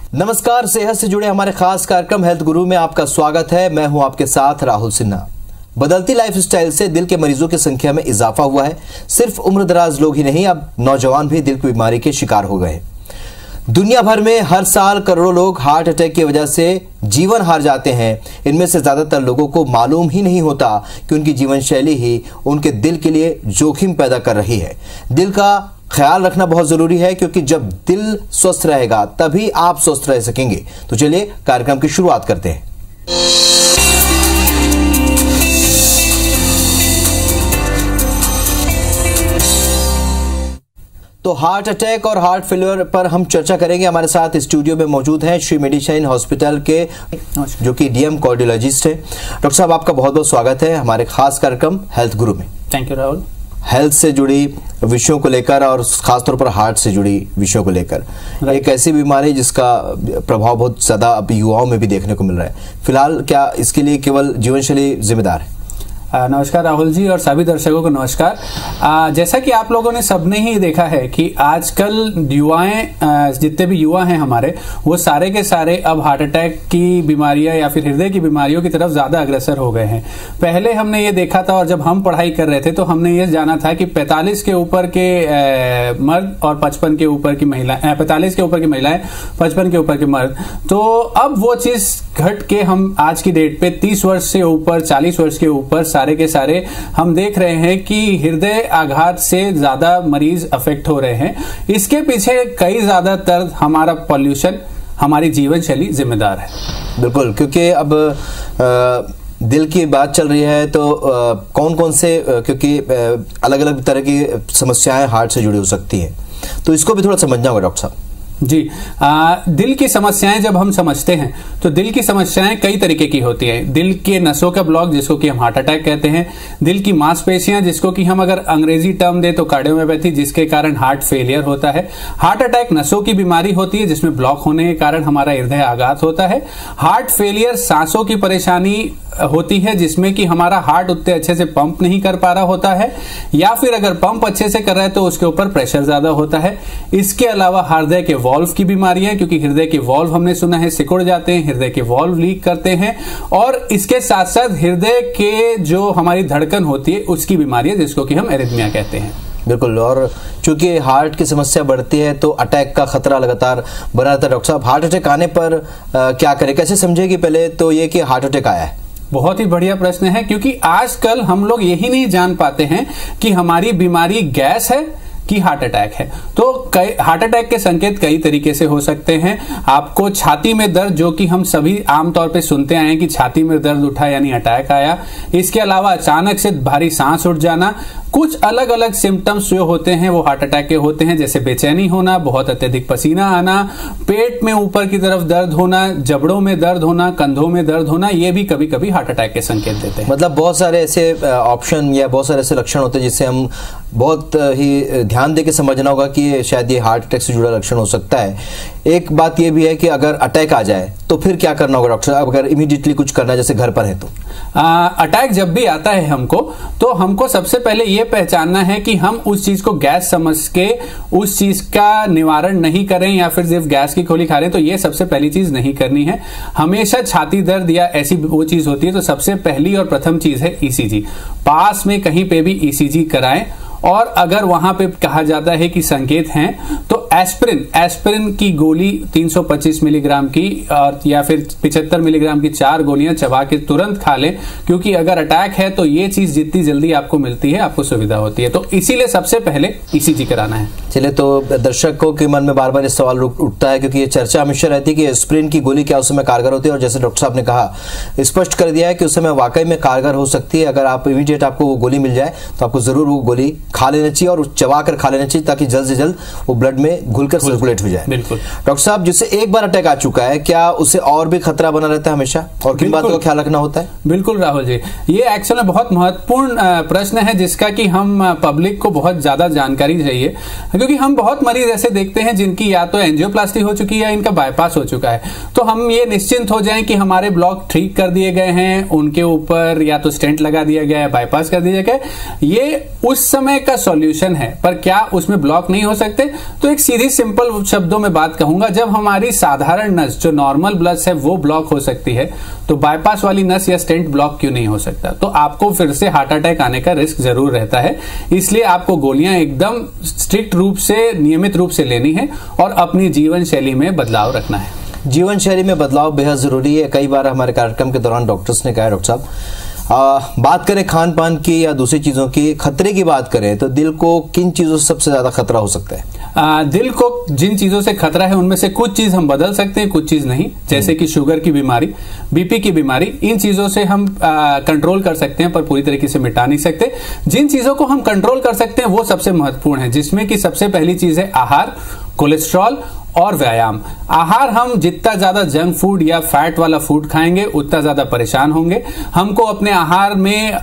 नमस्कार, सेहत से जुड़े हमारे खास कार्यक्रम हेल्थ गुरु में आपका स्वागत है। मैं हूं आपके साथ राहुल सिन्हा। बदलती लाइफस्टाइल से दिल के मरीजों की संख्या में इजाफा हुआ है। सिर्फ उम्रदराज लोग ही नहीं, अब नौजवान भी दिल की बीमारी के शिकार हो गए। दुनिया भर में हर साल करोड़ों लोग हार्ट अटैक की वजह से जीवन हार जाते हैं। इनमें से ज्यादातर लोगों को मालूम ही नहीं होता कि उनकी जीवन शैली ही उनके दिल के लिए जोखिम पैदा कर रही है। दिल का ख्याल रखना बहुत जरूरी है, क्योंकि जब दिल स्वस्थ रहेगा तभी आप स्वस्थ रह सकेंगे। तो चलिए कार्यक्रम की शुरुआत करते हैं। तो हार्ट अटैक और हार्ट फेलियर पर हम चर्चा करेंगे। हमारे साथ स्टूडियो में मौजूद हैं श्री मेडिशाइन हॉस्पिटल के जो कि डीएम कार्डियोलॉजिस्ट हैं। डॉक्टर साहब, आपका बहुत बहुत स्वागत है हमारे खास कार्यक्रम हेल्थ गुरु में। Thank you Rahul. हेल्थ से जुड़ी विषयों को लेकर और खासतौर पर हार्ट से जुड़ी विषयों को लेकर, एक ऐसी बीमारी जिसका प्रभाव बहुत ज्यादा अब युवाओं में भी देखने को मिल रहा है। फिलहाल क्या इसके लिए केवल जीवन शैली जिम्मेदार है? नमस्कार राहुल जी और सभी दर्शकों को नमस्कार। जैसा कि आप लोगों ने सबने ही देखा है कि आजकल युवाएं, जितने भी युवा हैं हमारे, वो सारे के सारे अब हार्ट अटैक की बीमारियां या फिर हृदय की बीमारियों की तरफ ज्यादा अग्रसर हो गए हैं। पहले हमने ये देखा था और जब हम पढ़ाई कर रहे थे तो हमने ये जाना था कि 45 के ऊपर के मर्द और 55 के ऊपर की महिलाएं, 45 के ऊपर की महिलाएं, 55 के ऊपर के मर्द। तो अब वो चीज घट के हम आज की डेट पे 30 वर्ष से ऊपर, 40 वर्ष के ऊपर सारे के सारे हम देख रहे हैं कि हृदय आघात से ज्यादा मरीज अफेक्ट हो रहे हैं। इसके पीछे कई ज्यादातर हमारा पॉल्यूशन, हमारी जीवन शैली जिम्मेदार है। बिल्कुल, क्योंकि अब दिल की बात चल रही है तो कौन कौन से, क्योंकि अलग अलग तरह की समस्याएं हार्ट से जुड़ी हो सकती हैं, तो इसको भी थोड़ा समझना होगा डॉक्टर साहब। जी, दिल की समस्याएं जब हम समझते हैं तो दिल की समस्याएं कई तरीके की होती हैं। दिल के नसों का ब्लॉक, जिसको कि हम हार्ट अटैक कहते हैं। दिल की मांसपेशियां, जिसको कि हम अगर अंग्रेजी टर्म दे तो कार्डियोमायोपैथी, जिसके कारण हार्ट फेलियर होता है। हार्ट अटैक नसों की बीमारी होती है जिसमें ब्लॉक होने के कारण हमारा हृदय आघात होता है। हार्ट फेलियर सांसों की परेशानी होती है जिसमें कि हमारा हार्ट उतने अच्छे से पंप नहीं कर पा रहा होता है, या फिर अगर पंप अच्छे से कर रहा है तो उसके ऊपर प्रेशर ज्यादा होता है। इसके अलावा हृदय के वॉल्व की बीमारियां, क्योंकि हृदय के वॉल्व हमने सुना है सिकुड़ जाते हैं, हृदय के वॉल्व लीक करते हैं। और इसके साथ साथ हृदय के जो हमारी धड़कन होती है उसकी बीमारियां, जिसको कि हम एरिथमिया कहते हैं। बिल्कुल, और चूंकि हार्ट की समस्या बढ़ती है तो अटैक का खतरा लगातार बना रहता है। डॉक्टर साहब, हार्ट अटैक आने पर क्या करें, कैसे समझेगी पहले तो ये कि हार्ट अटैक आया है? बहुत ही बढ़िया प्रश्न है, क्योंकि आजकल हम लोग यही नहीं जान पाते हैं कि हमारी बीमारी गैस है कि हार्ट अटैक है। तो हार्ट अटैक के संकेत कई तरीके से हो सकते हैं। आपको छाती में दर्द, जो कि हम सभी आमतौर पे सुनते आए हैं कि छाती में दर्द उठा यानी अटैक आया। इसके अलावा अचानक से भारी सांस उठ जाना। कुछ अलग अलग सिम्टम्स जो होते हैं वो हार्ट अटैक के होते हैं, जैसे बेचैनी होना, बहुत अत्यधिक पसीना आना, पेट में ऊपर की तरफ दर्द होना, जबड़ों में दर्द होना, कंधों में दर्द होना, ये भी कभी कभी हार्ट अटैक के संकेत देते हैं। मतलब बहुत सारे ऐसे ऑप्शन या बहुत सारे ऐसे लक्षण होते हैं जिससे हम बहुत ही ध्यान देकर समझना होगा कि शायद ये हार्ट अटैक से जुड़ा लक्षण हो सकता है। एक बात ये भी है कि अगर अटैक आ जाए तो फिर क्या करना होगा डॉक्टर साहब, अगर इमीडिएटली कुछ करना है जैसे घर पर है तो? अटैक जब भी आता है तो हमको सबसे पहले ये पहचानना है कि हम उस चीज को गैस समझ के उस चीज का निवारण नहीं करें या फिर सिर्फ गैस की गोली खा रहे हैं। तो ये सबसे पहली चीज नहीं करनी है। हमेशा छाती दर्द या ऐसी वो चीज होती है तो सबसे पहली और प्रथम चीज है ईसीजी। पास में कहीं पे भी ईसीजी कराएं। और अगर वहां पे कहा जाता है कि संकेत हैं तो एस्पिरिन की गोली 325 मिलीग्राम की और या फिर 75 मिलीग्राम की 4 गोलियां चबा के तुरंत खा लें, क्योंकि अगर अटैक है तो ये चीज जितनी जल्दी आपको मिलती है आपको सुविधा होती है। तो इसीलिए सबसे पहले ईसीजी कराना है। चलिए, तो दर्शकों के मन में बार बार इस सवाल उठता है, क्योंकि ये चर्चा हमेशा रहती है कि एस्पिरिन की गोली क्या उस समय कारगर होती है, और जैसे डॉक्टर साहब ने कहा, स्पष्ट कर दिया है कि उस समय वाकई में कारगर हो सकती है। अगर आप इमीडिएट आपको वो गोली मिल जाए तो आपको जरूर वो गोली खा लेना चाहिए और चबा कर खा लेना चाहिए, ताकि जल्द से जल्द वो ब्लड में घुलकर सर्कुलेट हो जाए। बिल्कुल। डॉक्टर साहब, जिससे एक बार अटैक आ चुका है, क्या उसे और भी खतरा बना रहता है हमेशा, और किन बातों का ख्याल रखना होता है? बिल्कुल राहुल जी, ये एक्चुअली बहुत महत्वपूर्ण प्रश्न है जिसका कि हम पब्लिक को बहुत ज्यादा जानकारी चाहिए, क्योंकि हम बहुत मरीज ऐसे देखते हैं जिनकी या तो एंजियोप्लास्टी हो चुकी है या इनका बाईपास हो चुका है। तो हम ये निश्चिंत हो जाएं कि हमारे ब्लॉक ठीक कर दिए गए हैं, उनके ऊपर या तो स्टेंट लगा दिया गया है, बाईपास कर दिया गया है। ये उस समय का सॉल्यूशन है, पर क्या उसमें ब्लॉक नहीं हो सकते? तो एक सीधी सिंपल शब्दों में बात कहूंगा, जब हमारी साधारण नस जो नॉर्मल ब्लड है वो ब्लॉक हो सकती है, तो बाईपास वाली नस या स्टेंट ब्लॉक क्यों नहीं हो सकता? तो आपको फिर से हार्ट अटैक आने का रिस्क जरूर रहता है। इसलिए आपको गोलियां एकदम स्ट्रिक्ट रूप से, नियमित रूप से लेनी है और अपनी जीवन शैली में बदलाव रखना है। जीवन शैली में बदलाव बेहद जरूरी है। कई बार हमारे कार्यक्रम के दौरान डॉक्टर्स ने कहा, डॉक्टर साहब बात करें खान पान की या दूसरी चीजों की, खतरे की बात करें तो दिल को किन चीजों से सबसे ज्यादा खतरा हो सकता है? दिल को जिन चीजों से खतरा है उनमें से कुछ चीज हम बदल सकते हैं, कुछ चीज नहीं। जैसे कि शुगर की बीमारी, बीपी की बीमारी, इन चीजों से हम कंट्रोल कर सकते हैं पर पूरी तरीके से मिटा नहीं सकते। जिन चीजों को हम कंट्रोल कर सकते हैं वो सबसे महत्वपूर्ण है, जिसमें कि सबसे पहली चीज है आहार, कोलेस्ट्रॉल और व्यायाम। आहार, हम जितना ज्यादा जंक फूड या फैट वाला फूड खाएंगे उतना ज्यादा परेशान होंगे। हमको अपने आहार में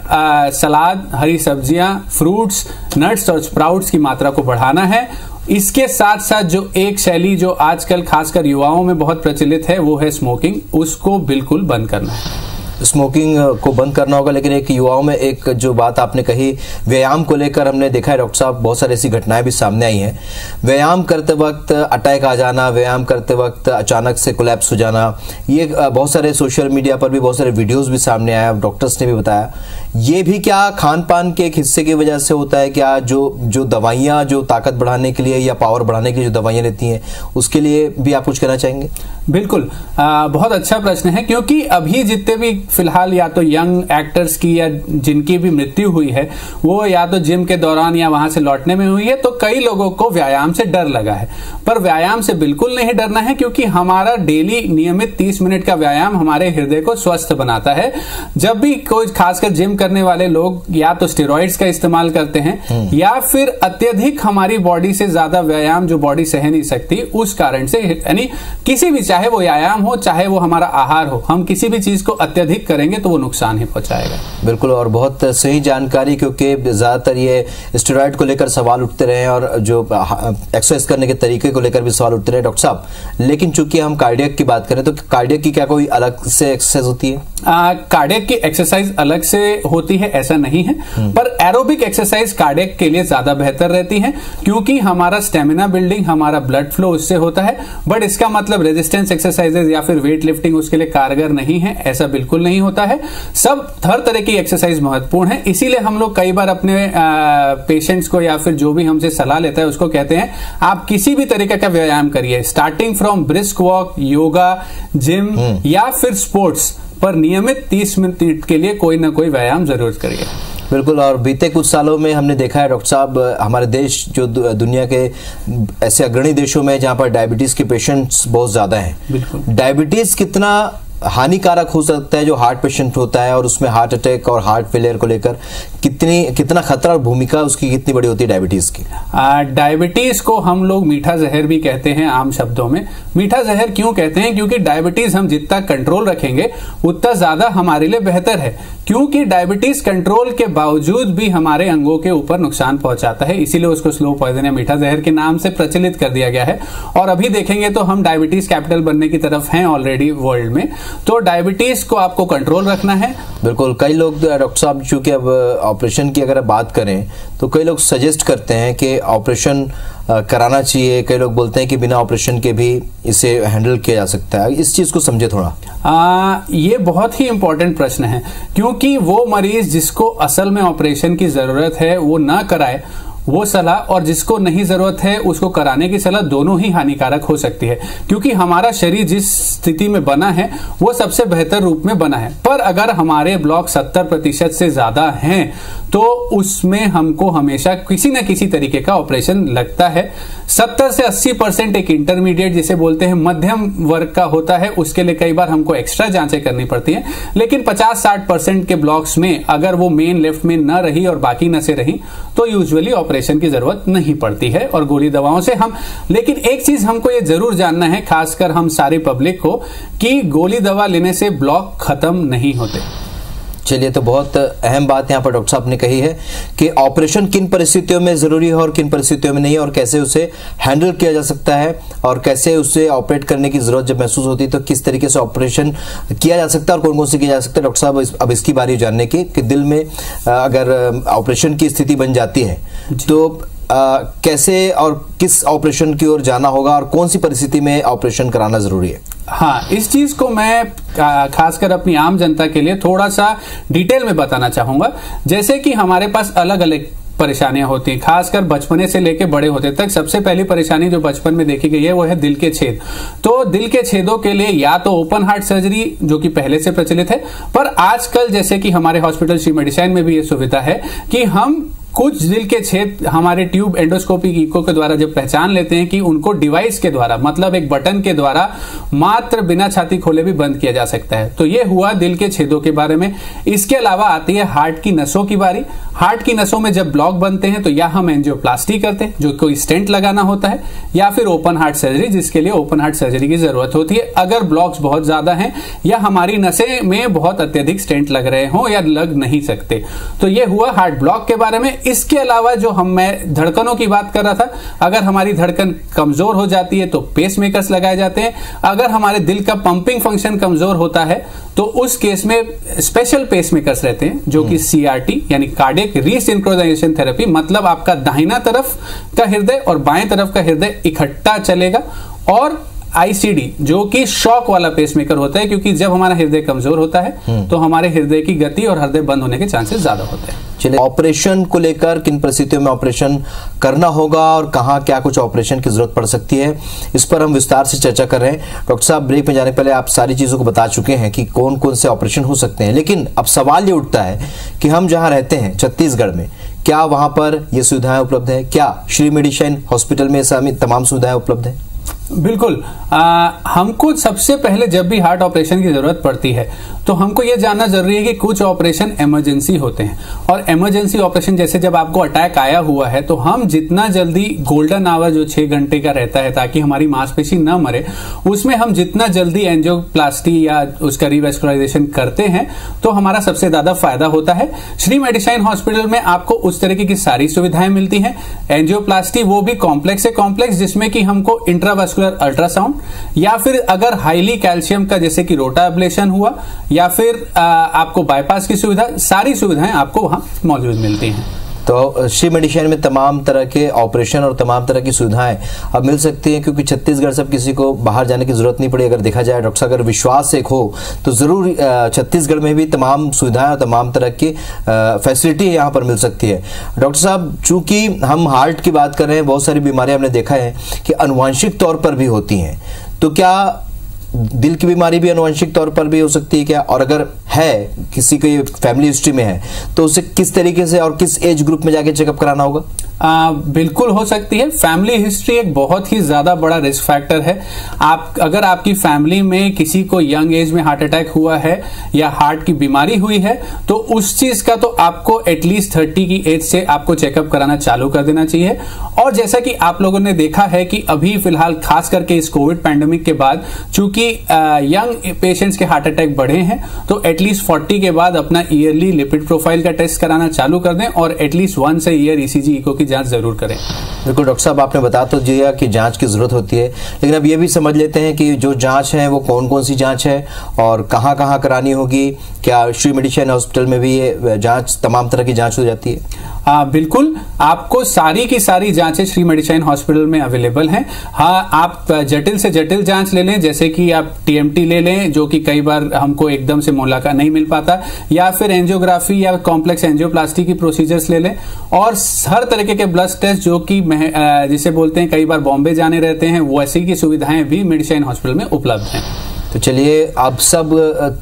सलाद, हरी सब्जियां, फ्रूट्स, नट्स और स्प्राउट्स की मात्रा को बढ़ाना है। इसके साथ साथ जो एक शैली जो आजकल खासकर युवाओं में बहुत प्रचलित है वो है स्मोकिंग, उसको बिल्कुल बंद करना है। स्मोकिंग को बंद करना होगा। लेकिन एक युवाओं में एक जो बात आपने कही, व्यायाम को लेकर हमने देखा है डॉक्टर साहब, बहुत सारी ऐसी घटनाएं भी सामने आई हैं। व्यायाम करते वक्त अटैक आ जाना, व्यायाम करते वक्त अचानक से कोलैप्स हो जाना, ये बहुत सारे सोशल मीडिया पर भी बहुत सारे वीडियोस भी सामने आया, डॉक्टर्स ने भी बताया। ये भी क्या खान पान के एक हिस्से की वजह से होता है? क्या जो दवाइयाँ जो ताकत बढ़ाने के लिए या पावर बढ़ाने के लिए जो दवाइयाँ लेती हैं उसके लिए भी आप कुछ कहना चाहेंगे? बिल्कुल, बहुत अच्छा प्रश्न है, क्योंकि अभी जितने भी फिलहाल या तो यंग एक्टर्स की या जिनकी भी मृत्यु हुई है वो या तो जिम के दौरान या वहां से लौटने में हुई है, तो कई लोगों को व्यायाम से डर लगा है। पर व्यायाम से बिल्कुल नहीं डरना है, क्योंकि हमारा डेली नियमित 30 मिनट का व्यायाम हमारे हृदय को स्वस्थ बनाता है। जब भी कोई खासकर जिम करने वाले लोग या तो स्टेरॉइड्स का इस्तेमाल करते हैं या फिर अत्यधिक हमारी बॉडी से ज्यादा व्यायाम जो बॉडी सह नहीं सकती, उस कारण से, यानी किसी भी, चाहे वो व्यायाम हो चाहे वो हमारा आहार हो, हम किसी भी चीज को अत्यधिक करेंगे तो वो नुकसान ही पहुंचाएगा। बिल्कुल, और बहुत सही जानकारी, क्योंकि ज्यादातर ये स्टेरॉइड को लेकर सवाल उठते रहे और जो एक्सरसाइज करने के तरीके को लेकर भी सवाल उठते रहे डॉक्टर साहब। लेकिन चूंकि हम कार्डियक की बात करें तो कार्डियक की क्या कोई अलग से एक्सरसाइज होती है? कार्डियक की एक्सरसाइज अलग से होती है ऐसा नहीं है, पर एरोबिक एक्सरसाइज कार्डियक के लिए ज्यादा बेहतर रहती है, क्योंकि हमारा स्टेमिना बिल्डिंग, हमारा ब्लड फ्लो उससे होता है। बट इसका मतलब रेजिस्टेंस एक्सरसाइजेज या फिर वेट लिफ्टिंग उसके लिए कारगर नहीं है, ऐसा बिल्कुल नहीं होता है। सब हर तरह की एक्सरसाइज महत्वपूर्ण है। इसीलिए हम लोग कई बार अपने पेशेंट्स को या फिर जो भी हमसे सलाह लेता है उसको कहते हैं आप किसी भी तरीके का व्यायाम करिए, starting from brisk walk, yoga, gym या फिर स्पोर्ट्स, पर नियमित 30 मिनट के लिए कोई ना कोई व्यायाम जरूर करिए। बिल्कुल, और बीते कुछ सालों में हमने देखा है डॉक्टर साहब, हमारे देश जो दुनिया के ऐसे अग्रणी देशों में जहां पर डायबिटीज के पेशेंट्स बहुत ज्यादा हैं। बिल्कुल, डायबिटीज कितना हानिकारक हो सकता है जो हार्ट पेशेंट होता है, और उसमें हार्ट अटैक और हार्ट फेलियर को लेकर कितना खतरा और भूमिका उसकी कितनी बड़ी होती है डायबिटीज की? डायबिटीज को हम लोग मीठा जहर भी कहते हैं आम शब्दों में। मीठा जहर क्यों कहते हैं? क्योंकि डायबिटीज हम जितना कंट्रोल रखेंगे उतना ज्यादा हमारे लिए बेहतर है, क्योंकि डायबिटीज कंट्रोल के बावजूद भी हमारे अंगों के ऊपर नुकसान पहुंचाता है। इसीलिए उसको स्लो पॉइजन या मीठा जहर के नाम से प्रचलित कर दिया गया है। और अभी देखेंगे तो हम डायबिटीज कैपिटल बनने की तरफ हैं ऑलरेडी वर्ल्ड में, तो डायबिटीज को आपको कंट्रोल रखना है। बिल्कुल, कई लोग डॉक्टर साहब, चूंकि अब ऑपरेशन की अगर बात करें तो कई लोग सजेस्ट करते हैं कि ऑपरेशन कराना चाहिए, कई लोग बोलते हैं कि बिना ऑपरेशन के भी इसे हैंडल किया जा सकता है। इस चीज को समझे थोड़ा। ये बहुत ही इंपॉर्टेंट प्रश्न है, क्योंकि वो मरीज जिसको असल में ऑपरेशन की जरूरत है वो ना कराए, वो सलाह, और जिसको नहीं जरूरत है उसको कराने की सलाह, दोनों ही हानिकारक हो सकती है। क्योंकि हमारा शरीर जिस स्थिति में बना है वो सबसे बेहतर रूप में बना है, पर अगर हमारे ब्लॉक 70% से ज्यादा हैं तो उसमें हमको हमेशा किसी न किसी तरीके का ऑपरेशन लगता है। 70 से 80% एक इंटरमीडिएट जिसे बोलते हैं मध्यम वर्ग का होता है, उसके लिए कई बार हमको एक्स्ट्रा जांचें करनी पड़ती हैं। लेकिन 50-60% के ब्लॉक्स में अगर वो मेन लेफ्ट में न रही और बाकी नसें रही तो यूजुअली ऑपरेशन की जरूरत नहीं पड़ती है और गोली दवाओं से हम। लेकिन एक चीज हमको ये जरूर जानना है, खासकर हम सारी पब्लिक को, कि गोली दवा लेने से ब्लॉक खत्म नहीं होते। चलिए, तो बहुत अहम बात यहाँ पर डॉक्टर साहब ने कही है कि ऑपरेशन किन परिस्थितियों में जरूरी है और किन परिस्थितियों में नहीं है, और कैसे उसे हैंडल किया जा सकता है, और कैसे उसे ऑपरेट करने की जरूरत जब महसूस होती है तो किस तरीके से ऑपरेशन किया जा सकता है और कौन कौन से किया जा सकता है। डॉक्टर साहब, अब इसकी बारी जानने की कि दिल में अगर ऑपरेशन की स्थिति बन जाती है तो कैसे और किस ऑपरेशन की ओर जाना होगा और कौन सी परिस्थिति में ऑपरेशन कराना जरूरी है? हाँ, इस चीज को मैं खासकर अपनी आम जनता के लिए थोड़ा सा डिटेल में बताना चाहूंगा। जैसे कि हमारे पास अलग अलग परेशानियां होती हैं, खासकर बचपने से लेकर बड़े होते तक। सबसे पहली परेशानी जो बचपन में देखी गई है वो है दिल के छेद। तो दिल के छेदों के लिए या तो ओपन हार्ट सर्जरी, जो कि पहले से प्रचलित है, पर आजकल जैसे कि हमारे हॉस्पिटल श्री मेडिसिन में भी ये सुविधा है कि हम कुछ दिल के छेद हमारे ट्यूब एंडोस्कोपिक इको के द्वारा जब पहचान लेते हैं कि उनको डिवाइस के द्वारा, मतलब एक बटन के द्वारा मात्र बिना छाती खोले भी बंद किया जा सकता है। तो ये हुआ दिल के छेदों के बारे में। इसके अलावा आती है हार्ट की नसों की बारी। हार्ट की नसों में जब ब्लॉक बनते हैं तो या हम एंजियोप्लास्टी करते हैं, जो कोई स्टेंट लगाना होता है, या फिर ओपन हार्ट सर्जरी, जिसके लिए ओपन हार्ट सर्जरी की जरूरत होती है अगर ब्लॉक्स बहुत ज्यादा हैं या हमारी नसें में बहुत अत्यधिक स्टेंट लग रहे हों या लग नहीं सकते। तो ये हुआ हार्ट ब्लॉक के बारे में। इसके अलावा जो मैं धड़कनों की बात कर रहा था, अगर हमारी धड़कन कमजोर हो जाती है तो पेस मेकर्स लगाए जाते हैं। अगर हमारे दिल का पंपिंग फंक्शन कमजोर होता है तो उस केस में स्पेशल पेस मेकर्स रहते हैं, जो कि सीआरटी यानी कार्डियक रीसिंक्रोनाइजेशन थेरेपी, मतलब आपका दाहिना तरफ का हृदय और बाएं तरफ का हृदय इकट्ठा चलेगा, और आईसीडी जो कि शॉक वाला पेसमेकर होता है, क्योंकि जब हमारा हृदय कमजोर होता है तो हमारे हृदय की गति और हृदय बंद होने के चांसेस ज्यादा होते हैं। चलिए, ऑपरेशन को लेकर किन परिस्थितियों में ऑपरेशन करना होगा और कहां क्या कुछ ऑपरेशन की जरूरत पड़ सकती है, इस पर हम विस्तार से चर्चा कर रहे हैं। डॉक्टर साहब, ब्रेक में जाने से पहले आप सारी चीजों को बता चुके हैं कि कौन कौन से ऑपरेशन हो सकते हैं, लेकिन अब सवाल ये उठता है कि हम जहां रहते हैं छत्तीसगढ़ में, क्या वहां पर ये सुविधाएं उपलब्ध है? क्या श्री मेडिसिन हॉस्पिटल में तमाम सुविधाएं उपलब्ध है? बिल्कुल। हमको सबसे पहले जब भी हार्ट ऑपरेशन की जरूरत पड़ती है तो हमको यह जानना जरूरी है कि कुछ ऑपरेशन इमरजेंसी होते हैं, और इमरजेंसी ऑपरेशन जैसे जब आपको अटैक आया हुआ है तो हम जितना जल्दी, गोल्डन आवर जो 6 घंटे का रहता है ताकि हमारी मांसपेशी न मरे, उसमें हम जितना जल्दी एंजियोप्लास्टी या उसका रिवैस्कुलराइजेशन करते हैं तो हमारा सबसे ज्यादा फायदा होता है। श्री मेडिसिन हॉस्पिटल में आपको उस तरीके की सारी सुविधाएं मिलती हैं। एंजियोप्लास्टी वो भी कॉम्प्लेक्स से कॉम्प्लेक्स, जिसमें कि हमको इंट्रावास्कुलर अल्ट्रासाउंड, या फिर अगर हाईली कैल्शियम का जैसे कि रोटा एब्लेशन हुआ, या फिर आपको बाईपास की सुविधा, सारी सुविधाएं आपको वहां मौजूद मिलती हैं। तो श्री मेडिसिन में तमाम तरह के ऑपरेशन और तमाम तरह की सुविधाएं अब मिल सकती हैं, क्योंकि छत्तीसगढ़ से किसी को बाहर जाने की जरूरत नहीं पड़ी। अगर देखा जाए डॉक्टर साहब, अगर विश्वास एक हो तो जरूर छत्तीसगढ़ में भी तमाम सुविधाएं और तमाम तरह की फैसिलिटी यहाँ पर मिल सकती है। डॉक्टर साहब, चूंकि हम हार्ट की बात कर रहे हैं, बहुत सारी बीमारियां हमने देखा है कि अनुवांशिक तौर पर भी होती हैं, तो क्या दिल की बीमारी भी अनुवांशिक तौर पर भी हो सकती है क्या? और अगर है, किसी की फैमिली हिस्ट्री में है, तो उसे किस तरीके से और किस एज ग्रुप में जाके चेकअप कराना होगा? बिल्कुल हो सकती है। फैमिली हिस्ट्री एक बहुत ही ज्यादा बड़ा रिस्क फैक्टर है। अगर आपकी फैमिली में किसी को यंग एज में हार्ट अटैक हुआ है या हार्ट की बीमारी हुई है तो उस चीज का तो आपको एटलीस्ट 30 की एज से आपको चेकअप कराना चालू कर देना चाहिए। और जैसा कि आप लोगों ने देखा है कि अभी फिलहाल खास करके इस कोविड पैंडेमिक के बाद चूंकि यंग पेशेंट्स के हार्ट अटैक बढ़े हैं, तो एटलीस्ट 40 के बाद अपना ईयरली लिपिड प्रोफाइल का टेस्ट कराना चालू कर दें और at least once a year ECG echo की जांच जरूर करें। बिल्कुल डॉक्टर साहब, आपने बता तो दिया कि जांच की जरूरत होती है, लेकिन अब ये भी समझ लेते हैं कि जो जांच है वो कौन कौन सी जांच है और कहां कहां करानी होगी। क्या श्री मेडिसिन हॉस्पिटल में भी ये जांच, तमाम तरह की जांच हो जाती है? बिल्कुल, आपको सारी की सारी जांचें श्री मेडिसिन हॉस्पिटल में अवेलेबल हैं। हाँ, आप जटिल से जटिल जांच ले लें, जैसे कि आप टीएमटी ले लें, जो कि कई बार हमको एकदम से मुलाकात नहीं मिल पाता, या फिर एंजियोग्राफी या कॉम्प्लेक्स एंजियोप्लास्टी की प्रोसीजर्स ले लें, और हर तरीके के ब्लड टेस्ट जो कि जिसे बोलते हैं कई बार बॉम्बे जाने रहते हैं, वैसी की सुविधाएं भी मेडिसिन हॉस्पिटल में उपलब्ध हैं। तो चलिए, अब सब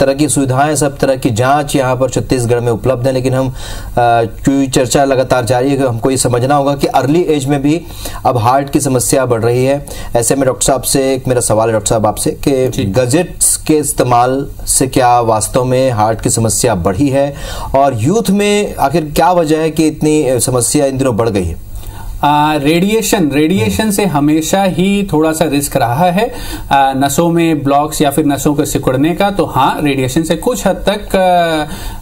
तरह की सुविधाएं, सब तरह की जांच यहाँ पर छत्तीसगढ़ में उपलब्ध है, लेकिन हम क्योंकि चर्चा लगातार जारी है कि हमको ये समझना होगा कि अर्ली एज में भी अब हार्ट की समस्या बढ़ रही है। ऐसे में डॉक्टर साहब से एक मेरा सवाल है डॉक्टर साहब आपसे कि गैजेट्स के इस्तेमाल से क्या वास्तव में हार्ट की समस्या बढ़ी है, और यूथ में आखिर क्या वजह है कि इतनी समस्या इन दिनों बढ़ गई है? रेडिएशन से हमेशा ही थोड़ा सा रिस्क रहा है नसों में ब्लॉक्स या फिर नसों को सिकुड़ने का। तो हाँ, रेडिएशन से कुछ हद तक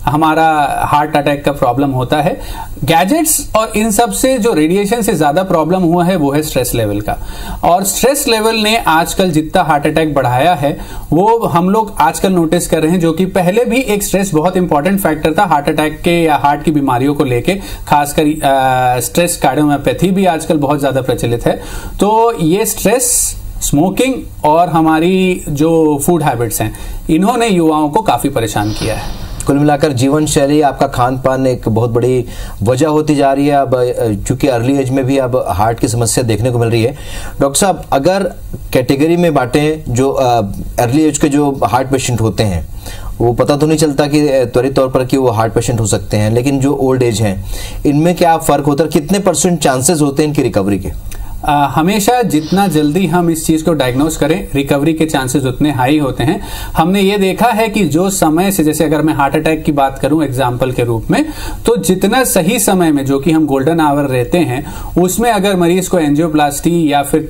हमारा हार्ट अटैक का प्रॉब्लम होता है। गैजेट्स और इन सब से जो रेडिएशन से ज्यादा प्रॉब्लम हुआ है वो है स्ट्रेस लेवल का, और स्ट्रेस लेवल ने आजकल जितना हार्ट अटैक बढ़ाया है वो हम लोग आजकल नोटिस कर रहे हैं, जो कि पहले भी एक स्ट्रेस बहुत इंपॉर्टेंट फैक्टर था हार्ट अटैक के या हार्ट की बीमारियों को लेके, खासकर स्ट्रेस कार्डियोमायोपैथी भी आजकल बहुत ज्यादा प्रचलित है। तो ये स्ट्रेस, स्मोकिंग और हमारी जो फूड हैबिट्स हैं, इन्होंने युवाओं को काफी परेशान किया है। कुल मिलाकर जीवन शैली, आपका खान पान एक बहुत बड़ी वजह होती जा रही है। अब चूंकि अर्ली एज में भी अब हार्ट की समस्या देखने को मिल रही है। डॉक्टर साहब, अगर कैटेगरी में बांटें, जो अर्ली एज के जो हार्ट पेशेंट होते हैं, वो पता तो नहीं चलता कि त्वरित तौर पर कि वो हार्ट पेशेंट हो सकते हैं, लेकिन जो ओल्ड एज हैं, इनमें क्या फर्क होता है? कितने % चांसेस होते हैं इनकी रिकवरी के? हमेशा जितना जल्दी हम इस चीज को डायग्नोज करें, रिकवरी के चांसेस उतने हाई होते हैं। हमने ये देखा है कि जो समय से, जैसे अगर मैं हार्ट अटैक की बात करूं एग्जांपल के रूप में, तो जितना सही समय में, जो कि हम गोल्डन आवर रहते हैं, उसमें अगर मरीज को एंजियोप्लास्टी या फिर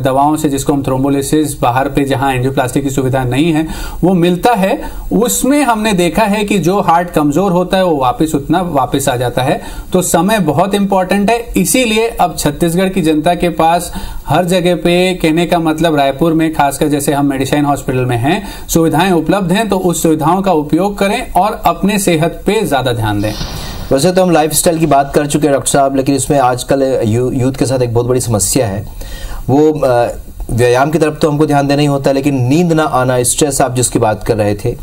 दवाओं से, जिसको हम थ्रोम्बोलिसिस, बाहर पे जहां एंजियोप्लास्टी की सुविधा नहीं है, वो मिलता है, उसमें हमने देखा है कि जो हार्ट कमजोर होता है वो वापस आ जाता है। तो समय बहुत इंपॉर्टेंट है। इसीलिए अब छत्तीसगढ़ की जनता के पास हर जगह पे, कहने का मतलब रायपुर में खासकर जैसे हम मेडिसिन हॉस्पिटल में हैं, सुविधाएं उपलब्ध हैं, तो उस सुविधाओं का उपयोग करें और अपने सेहत पे ज्यादा ध्यान दें। वैसे तो हम लाइफस्टाइल की बात कर चुके हैं डॉक्टर साहब, लेकिन इसमें आजकल यूथ के साथ एक बहुत बड़ी समस्या है। वो व्यायाम की तरफ तो हमको ध्यान देना ही होता है, लेकिन नींद ना आना, स्ट्रेस आप जिसकी बात कर रहे थे,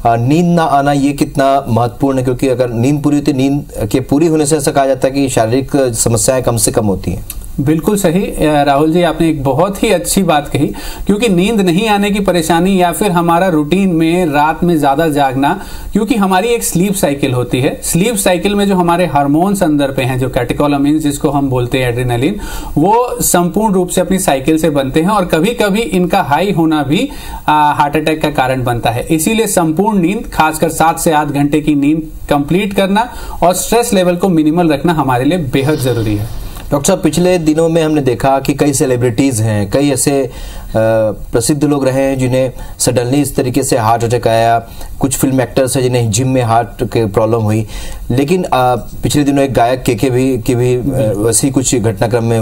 नींद ना आना, ये कितना महत्वपूर्ण है? क्योंकि अगर नींद पूरी होती, नींद के पूरी होने से ऐसा कहा जाता है कि शारीरिक समस्याएं कम से कम होती हैं। बिल्कुल सही राहुल जी, आपने एक बहुत ही अच्छी बात कही। क्योंकि नींद नहीं आने की परेशानी या फिर हमारा रूटीन में रात में ज्यादा जागना, क्योंकि हमारी एक स्लीप साइकिल होती है। स्लीप साइकिल में जो हमारे हार्मोन्स अंदर पे हैं, जो कैटेकोलामिन्स जिसको हम बोलते हैं, एड्रेनालिन, वो संपूर्ण रूप से अपनी साइकिल से बनते हैं और कभी कभी इनका हाई होना भी हार्ट अटैक का कारण बनता है। इसीलिए संपूर्ण नींद, खासकर 7 से 8 घंटे की नींद कंप्लीट करना और स्ट्रेस लेवल को मिनिमल रखना हमारे लिए बेहद जरूरी है। डॉक्टर साहब, पिछले दिनों में हमने देखा कि कई सेलिब्रिटीज हैं, कई ऐसे प्रसिद्ध लोग रहे हैं जिन्हें सडनली इस तरीके से हार्ट अटैक आया। कुछ फिल्म एक्टर्स हैं जिन्हें जिम में हार्ट की प्रॉब्लम हुई। लेकिन पिछले दिनों एक गायक के भी वैसी कुछ घटनाक्रम में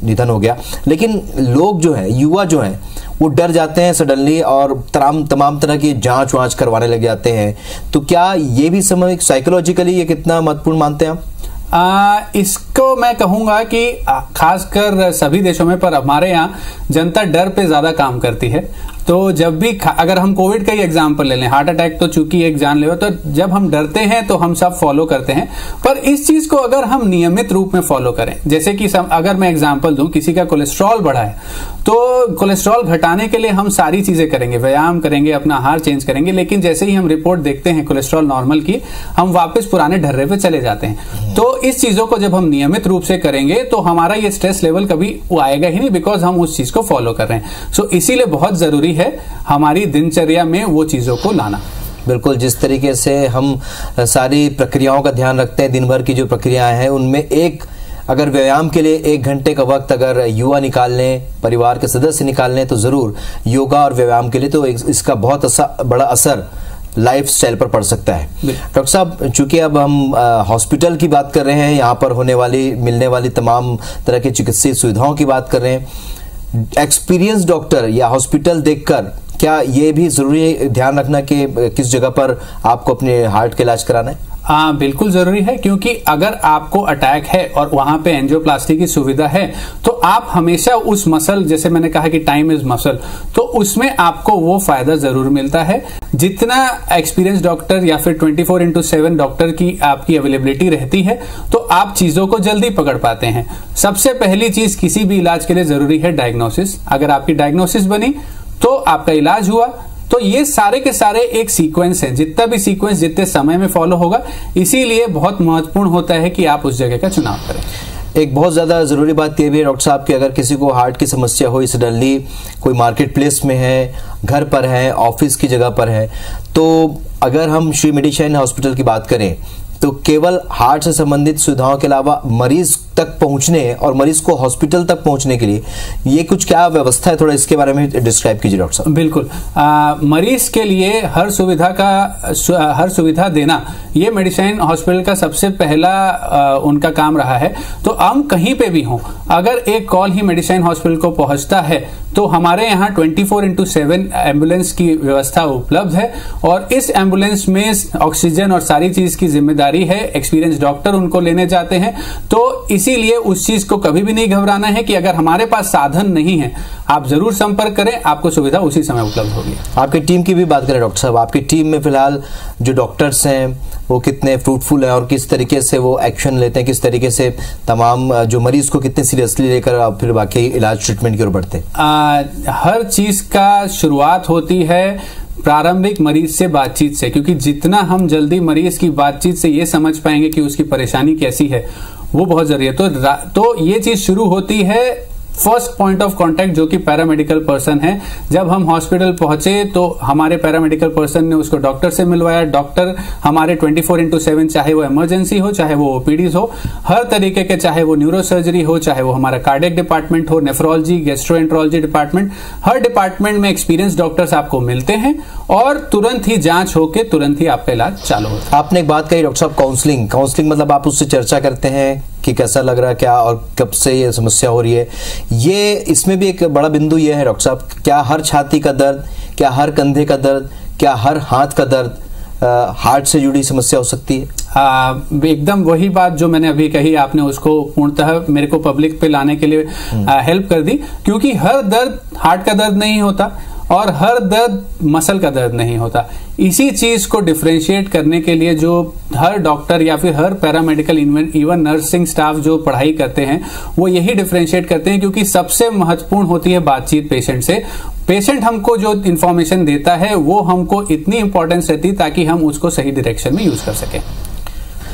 निधन हो गया। लेकिन लोग जो हैं, युवा जो हैं, वो डर जाते हैं सडनली और तमाम तरह की जांच वाँच करवाने लग जाते हैं। तो क्या ये भी समय साइकोलॉजिकली ये कितना महत्वपूर्ण मानते हैं आप? इसको मैं कहूंगा कि खासकर सभी देशों में, पर हमारे यहाँ जनता डर पे ज्यादा काम करती है। तो जब भी, अगर हम कोविड का ही एग्जांपल ले लें, हार्ट अटैक तो चूंकि एक जानलेवा, तो जब हम डरते हैं तो हम सब फॉलो करते हैं। पर इस चीज को अगर हम नियमित रूप में फॉलो करें, जैसे कि अगर मैं एग्जांपल दूं, किसी का कोलेस्ट्रॉल बढ़ा है, तो कोलेस्ट्रॉल घटाने के लिए हम सारी चीजें करेंगे, व्यायाम करेंगे, अपना आहार चेंज करेंगे, लेकिन जैसे ही हम रिपोर्ट देखते हैं कोलेस्ट्रॉल नॉर्मल की, हम वापस पुराने ढर्रे पे चले जाते हैं। तो इस चीजों को जब हम नियमित रूप से करेंगे तो हमारा ये स्ट्रेस लेवल कभी वो आएगा ही नहीं, बिकॉज हम उस चीज को फॉलो कर रहे हैं। सो इसीलिए बहुत जरूरी है हमारी दिनचर्या में वो चीजों को लाना। बिल्कुल, जिस तरीके से हम सारी प्रक्रियाओं का ध्यान रखते हैं, दिन भर की जो प्रक्रियाएं हैं, उनमें एक अगर व्यायाम के लिए 1 घंटे का वक्त अगर युवा निकाल लें, परिवार के सदस्य निकाल लें, तो जरूर योगा और व्यायाम के लिए तो इसका बहुत बड़ा असर लाइफ स्टाइल पर पड़ सकता है। डॉक्टर साहब, चूंकि अब हम हॉस्पिटल की बात कर रहे हैं, यहाँ पर मिलने वाली तमाम तरह की चिकित्सीय सुविधाओं की बात कर रहे हैं, एक्सपीरियंस डॉक्टर या हॉस्पिटल देखकर क्या ये भी जरूरी ध्यान रखना कि किस जगह पर आपको अपने हार्ट का इलाज कराना है? बिल्कुल जरूरी है, क्योंकि अगर आपको अटैक है और वहां पे एंजियोप्लास्टी की सुविधा है, तो आप हमेशा उस मसल, जैसे मैंने कहा कि टाइम इज मसल, तो उसमें आपको वो फायदा जरूर मिलता है। जितना एक्सपीरियंस डॉक्टर या फिर 24/7 डॉक्टर की आपकी अवेलेबिलिटी रहती है, तो आप चीजों को जल्दी पकड़ पाते हैं। सबसे पहली चीज किसी भी इलाज के लिए जरूरी है डायग्नोसिस। अगर आपकी डायग्नोसिस बनी तो आपका इलाज हुआ। तो ये सारे के सारे एक सीक्वेंस है, जितना भी सीक्वेंस जितने समय में फॉलो होगा, इसीलिए बहुत महत्वपूर्ण होता है कि आप उस जगह का चुनाव करें। एक बहुत ज्यादा जरूरी बात यह भी है डॉक्टर साहब कि अगर किसी को हार्ट की समस्या हो, सडनली कोई मार्केट प्लेस में है, घर पर है, ऑफिस की जगह पर है, तो अगर हम श्री मेडिसिन हॉस्पिटल की बात करें तो केवल हार्ट से संबंधित सुविधाओं के अलावा मरीज तक पहुंचने और मरीज को हॉस्पिटल तक पहुंचने के लिए ये कुछ क्या व्यवस्था है, थोड़ा इसके बारे में डिस्क्राइब कीजिए डॉक्टर साहब। बिल्कुल, मरीज के लिए हर सुविधा देना ये मेडिसिन हॉस्पिटल का सबसे पहला उनका काम रहा है। तो हम कहीं पे भी हों, अगर एक कॉल ही मेडिसिन हॉस्पिटल को पहुंचता है तो हमारे यहाँ 24/7 एम्बुलेंस की व्यवस्था उपलब्ध है और इस एम्बुलेंस में ऑक्सीजन और सारी चीज की जिम्मेदारी है, एक्सपीरियंस डॉक्टर उनको लेने जाते हैं। तो इसीलिए उस चीज को कभी भी नहीं घबराना है कि अगर हमारे पास साधन नहीं है, आप जरूर संपर्क करें, आपको सुविधा उसी समय उपलब्ध होगी। आपकी टीम की भी बात करें डॉक्टर साहब, आपकी टीम में फिलहाल जो डॉक्टर्स हैं वो कितने फ्रूटफुल हैं और किस तरीके से वो एक्शन लेते हैं, किस तरीके से तमाम जो मरीज को कितने सीरियसली लेकर फिर बाकी इलाज ट्रीटमेंट की ओर बढ़ते हैं? हर चीज का शुरुआत होती है प्रारंभिक मरीज से बातचीत से, क्योंकि जितना हम जल्दी मरीज की बातचीत से ये समझ पाएंगे कि उसकी परेशानी कैसी है, वो बहुत जरूरी है। तो ये चीज शुरू होती है फर्स्ट पॉइंट ऑफ कांटेक्ट, जो कि पैरामेडिकल पर्सन है। जब हम हॉस्पिटल पहुंचे तो हमारे पैरामेडिकल पर्सन ने उसको डॉक्टर से मिलवाया। डॉक्टर हमारे 24/7, चाहे वो इमरजेंसी हो, चाहे वो ओपीडीज हो, हर तरीके के, चाहे वो न्यूरोसर्जरी हो, चाहे वो हमारा कार्डियक डिपार्टमेंट हो, नेफ्रोलॉजी, गैस्ट्रोएंट्रोलॉजी डिपार्टमेंट, हर डिपार्टमेंट में एक्सपीरियंस डॉक्टर्स आपको मिलते हैं और तुरंत ही जांच होके तुरंत ही आपका इलाज चालू होता है। आपने एक बात कही डॉक्टर साहब, काउंसलिंग मतलब आप उससे चर्चा करते हैं कि कैसा लग रहा है, क्या और कब से ये समस्या हो रही है। ये इसमें भी एक बड़ा बिंदु ये है डॉक्टर साहब, क्या हर छाती का दर्द, क्या हर कंधे का दर्द, क्या हर हाथ का दर्द हार्ट से जुड़ी समस्या हो सकती है? एकदम वही बात जो मैंने अभी कही, आपने उसको पूर्णतः मेरे को पब्लिक पे लाने के लिए हेल्प कर दी, क्योंकि हर दर्द हार्ट का दर्द नहीं होता और हर दर्द मसल का दर्द नहीं होता। इसी चीज को डिफरेंशिएट करने के लिए जो हर डॉक्टर या फिर हर पैरामेडिकल इवन नर्सिंग स्टाफ जो पढ़ाई करते हैं, वो यही डिफरेंशिएट करते हैं, क्योंकि सबसे महत्वपूर्ण होती है बातचीत पेशेंट से। पेशेंट हमको जो इंफॉर्मेशन देता है वो हमको इतनी इंपॉर्टेंस रहती है ताकि हम उसको सही डायरेक्शन में यूज कर सकें।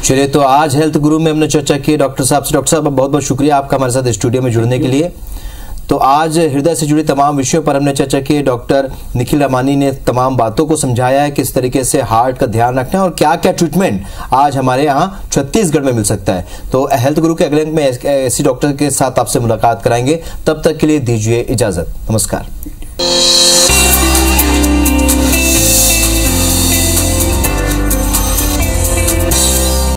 चलिए, तो आज हेल्थ गुरु में हमने चर्चा की डॉक्टर साहब से। डॉक्टर साहब बहुत बहुत शुक्रिया आपका हमारे साथ स्टूडियो में जुड़ने के लिए। तो आज हृदय से जुड़े तमाम विषयों पर हमने चर्चा की। डॉक्टर निखिल रामानी ने तमाम बातों को समझाया है, किस तरीके से हार्ट का ध्यान रखना है और क्या क्या ट्रीटमेंट आज हमारे यहाँ छत्तीसगढ़ में मिल सकता है। तो हेल्थ गुरु के अगले अंक में ऐसी डॉक्टर के साथ आपसे मुलाकात कराएंगे। तब तक के लिए दीजिए इजाजत। नमस्कार।